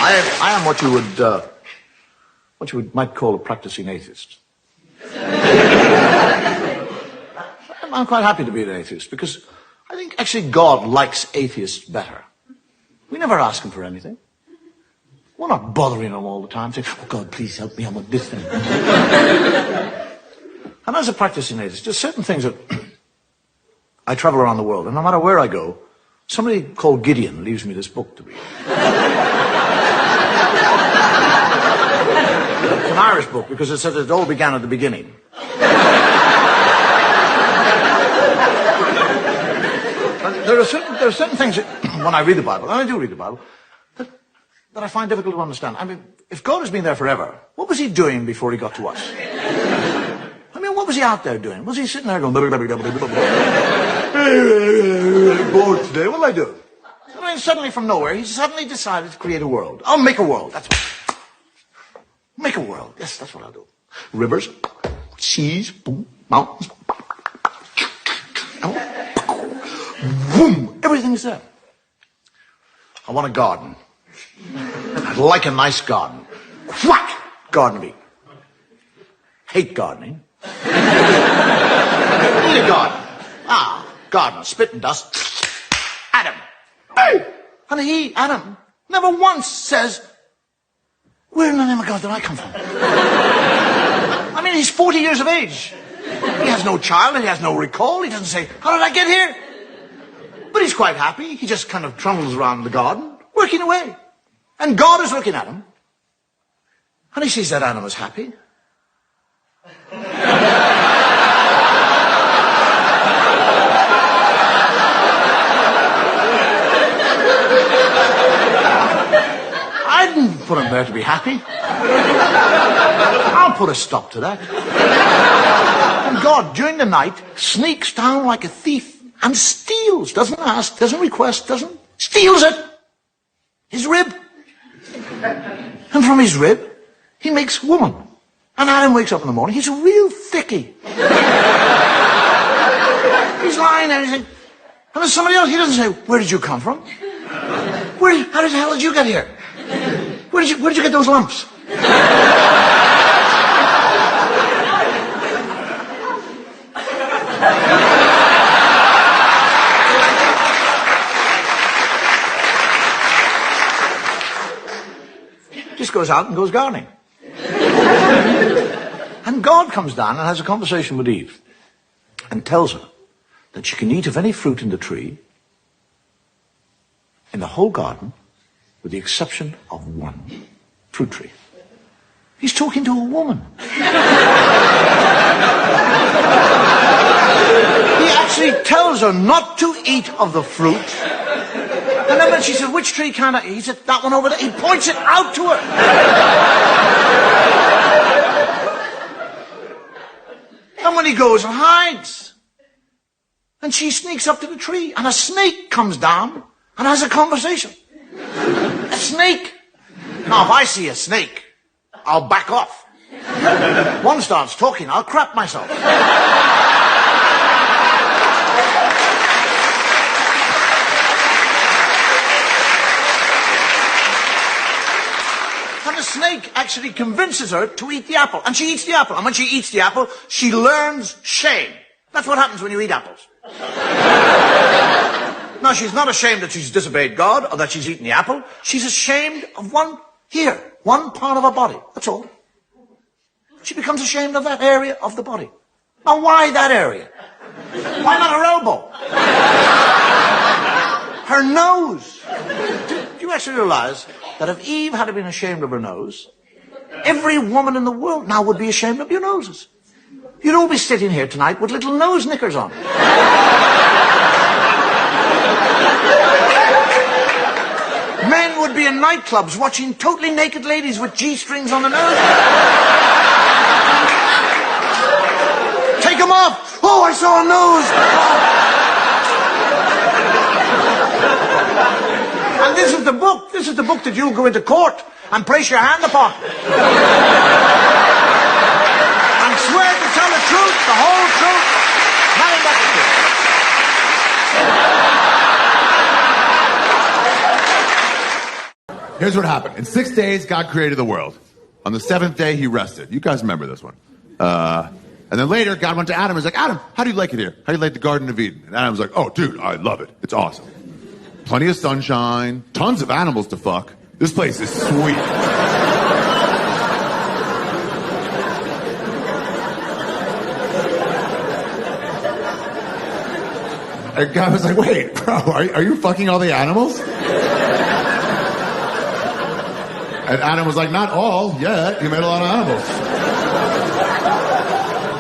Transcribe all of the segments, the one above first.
I am what you might call a practicing atheist. I'm quite happy to be an atheist because I think actually God likes atheists better. We never ask him for anything. We're not bothering him all the time, saying, oh God, please help me, I want this thing. And as a practicing atheist, there's certain things that I travel around the world, and no matter where I go, somebody called Gideon leaves me this book to read. It's an Irish book because it says it all began at the beginning. There are certain things that, when I read the Bible, and I do read the Bible, that I find difficult to understand. I mean, if God has been there forever, what was he doing before he got to us? I mean, what was he out there doing? Was he sitting there going, bored today, what'll I do? I mean, suddenly from nowhere, he suddenly decided to create a world. I'll make a world, that's what. Make a world, yes, that's what I'll do. Rivers, seas, boom, mountains, boom, everything's there. I want a garden. I'd like a nice garden. Whack! Garden me. Hate gardening. Need a garden. Garden, spit and dust. Adam. Hey! And he, Adam, never once says, where in the name of God did I come from? I mean, he's 40 years of age. He has no child, he has no recall. He doesn't say, how did I get here? But he's quite happy. He just kind of trundles around the garden, working away. And God is looking at him. And he sees that Adam is happy. I didn't put him there to be happy. I'll put a stop to that. And God, during the night, sneaks down like a thief and steals, doesn't ask, doesn't request, steals it. His rib. And from his rib, he makes woman. And Adam wakes up in the morning, he's a real thickie. He's lying there, and there's somebody else, he doesn't say, where did you come from? How the hell did you get here? Where did you get those lumps? Just goes out and goes gardening. And God comes down and has a conversation with Eve and tells her that she can eat of any fruit in the tree in the whole garden with the exception of one fruit tree. He's talking to a woman. He actually tells her not to eat of the fruit. And then when she said, which tree can't I eat? He said, that one over there. He points it out to her. And when he goes and hides, and she sneaks up to the tree, and a snake comes down and has a conversation. A snake. Now, if I see a snake, I'll back off. One starts talking, I'll crap myself. And the snake actually convinces her to eat the apple. And she eats the apple. And when she eats the apple, she learns shame. That's what happens when you eat apples. Now, she's not ashamed that she's disobeyed God or that she's eaten the apple. She's ashamed of one part of her body. That's all. She becomes ashamed of that area of the body. Now, why that area? Why not her elbow? Her nose. Do you actually realize that if Eve had been ashamed of her nose, every woman in the world now would be ashamed of your noses? You'd all be sitting here tonight with little nose knickers on. Men would be in nightclubs watching totally naked ladies with G-strings on their nose. Take them off. Oh, I saw a nose. And this is the book. This is the book that you'll go into court and place your hand upon. And swear to tell the truth, the whole truth, nothing but the truth. Here's what happened. In 6 days, God created the world. On the 7th day, he rested. You guys remember this one. And then later, God went to Adam and was like, Adam, how do you like it here? How do you like the Garden of Eden? And Adam was like, oh, dude, I love it. It's awesome. Plenty of sunshine, tons of animals to fuck. This place is sweet. And God was like, wait, bro, are you fucking all the animals? And Adam was like, not all yet. You made a lot of animals.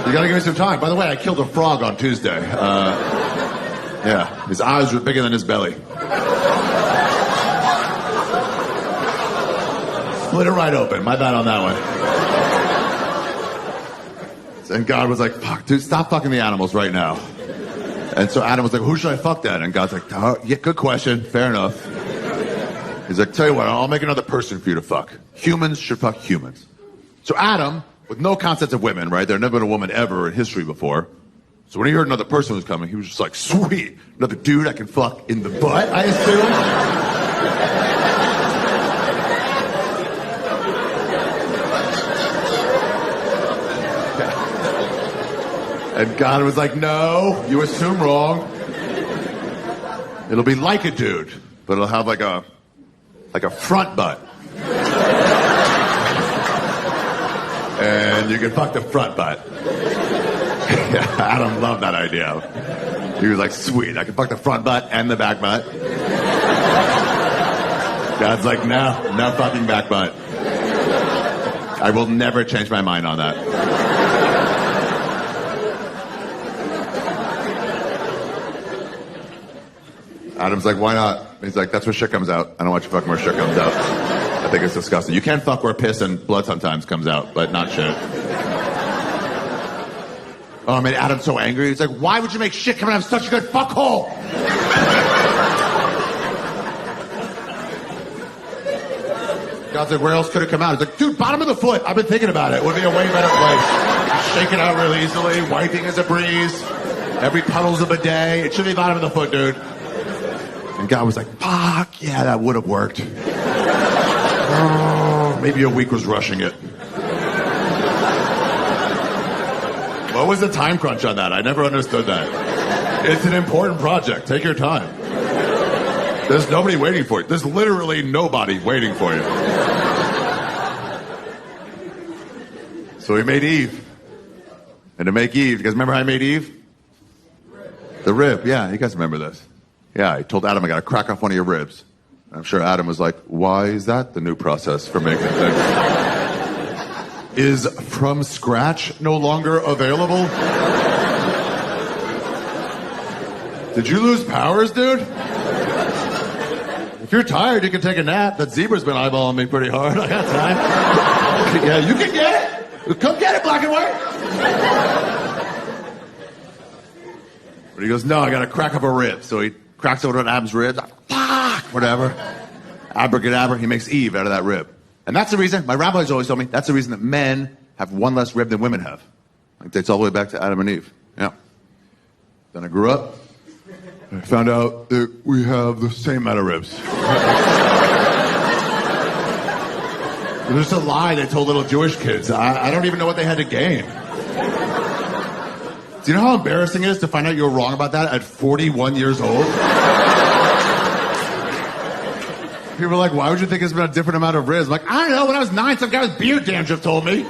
You gotta give me some time. By the way, I killed a frog on Tuesday. Yeah, his eyes were bigger than his belly. Split it right open. My bad on that one. And God was like, fuck, dude, stop fucking the animals right now. And so Adam was like, who should I fuck then? And God's like, oh, yeah, good question. Fair enough. He's like, tell you what, I'll make another person for you to fuck. Humans should fuck humans. So Adam, with no concept of women, right? There had never been a woman ever in history before. So when he heard another person was coming, he was just like, sweet, another dude I can fuck in the butt, I assume. And God was like, no, you assume wrong. It'll be like a dude, but it'll have like a front butt. And you can fuck the front butt. Adam loved that idea. He was like, sweet, I can fuck the front butt and the back butt. God's like, no fucking back butt. I will never change my mind on that. Adam's like, why not? He's like, that's where shit comes out. I don't want you fucking where shit comes out. I think it's disgusting. You can fuck where piss and blood sometimes comes out, but not shit. Oh, man, Adam's so angry. He's like, why would you make shit come out of such a good fuckhole? God's like, where else could it come out? He's like, dude, bottom of the foot. I've been thinking about it. It would be a way better place. Shake it out really easily. Wiping is a breeze. Every puddle's a bidet. It should be bottom of the foot, dude. And God was like, fuck, yeah, that would have worked. Oh, maybe a week was rushing it. What was the time crunch on that? I never understood that. It's an important project. Take your time. There's nobody waiting for you. There's literally nobody waiting for you. So he made Eve. And to make Eve, you guys remember how I made Eve? The rib, yeah, you guys remember this. Yeah, I told Adam I got to crack off one of your ribs. I'm sure Adam was like, why is that the new process for making things? Is from scratch no longer available? Did you lose powers, dude? If you're tired, you can take a nap. That zebra's been eyeballing me pretty hard. I got time. Yeah, you can get it. Come get it, black and white. But he goes, no, I got to crack up a rib. So he cracks open Adam's ribs. Fuck, whatever. Abracadabra, he makes Eve out of that rib. And that's the reason, my rabbis always told me, that's the reason that men have one less rib than women have. It dates all the way back to Adam and Eve. Yeah. Then I grew up. I found out that we have the same amount of ribs. There's a lie they told little Jewish kids. I don't even know what they had to gain. Do you know how embarrassing it is to find out you were wrong about that at 41 years old? People are like, why would you think it's been a different amount of ribs? I'm like, I don't know. When I was 9, some guy with beard dandruff told me.